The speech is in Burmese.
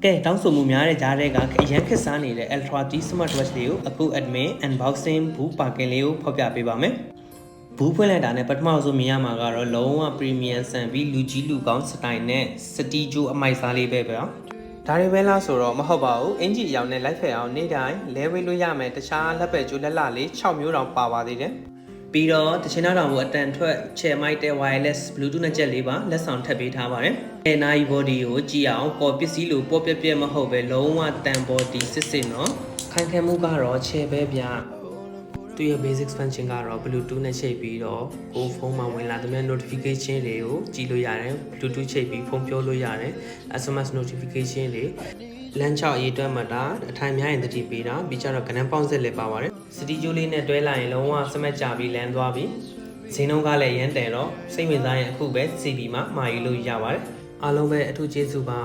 ကဲတောင်းဆိုမှုများတဲ့ကြားတဲ့ကအရန်ခက်စားနေတဲ့ Ultra T Smartwatch လေးကိုအခု admin unboxing ဘူးပါကင်လေးကိုဖော်ပြပေးပါမယ်ဘူးဖွင့်လိုက်တာနဲ့ပထမဆုံးမြင်ရမှာကတော့လုံးဝ premium ဆန်ပြီးလူကြီးလူကောင်းစတိုင်နဲ့စတီဂျိုအမိုက်စားလေးပဲဗျာဒါတွေပဲလားဆိုတော့မဟုတ်ပါဘူးအင်ဂျီအရောင်နဲ့ light ဖက်အောင်နေ့တိုင်းလဲဝေးလို့ရမယ်တခြားလက်ပဲကျိုးလက်လလေး6မျိုးတောင်ပါပါသေးတယ်ပြီးတော့တချင်တော်ကိုအတန်ထွက်ချဲမိုက်တဲ့ wireless bluetooth နဲ့ကြက်လေးပါလက်ဆောင်ထပ်ပေးထားပါတယ်။အဲနိုင် body ကိုကြည့်အောင်ပေါ်ပစ္စည်းလိုပေါ်ပြပြမဟုတ်ပဲလုံးဝတန် body စစ်စစ်နော်။ခိုင်ခံမှုကတော့ချဲပဲဗျ။သူရဲ့ basic function ကတော့ bluetooth နဲ့ချိတ်ပြီးတော့ကိုယ်ဖုန်းမှာဝင်လာတဲ့ notification တွေကိုကြည့်လို့ရတယ်။ bluetooth ချိတ်ပြီးဖုန်းပြောလို့ရတယ်။ SMS notification တွေလမ်း6အရေးတွက်မှတ်တာအထိုင်များရင်တတိပေးတာပြီးကြတော့ကနန်းပေါင်းဆက်လည်းပါပါတယ်စတီဂျိုလေးနဲ့တွဲလိုက်ရင်လုံးဝစမက်ကြပြီးလမ်းသွားပြီးဈေးနှုန်းကလည်းရမ်းတယ်တော့စိတ်ဝင်စားရင်အခုပဲ CB မှာမှာယူလို့ရပါတယ်အားလုံးပဲအထူးကျေးဇူးပါ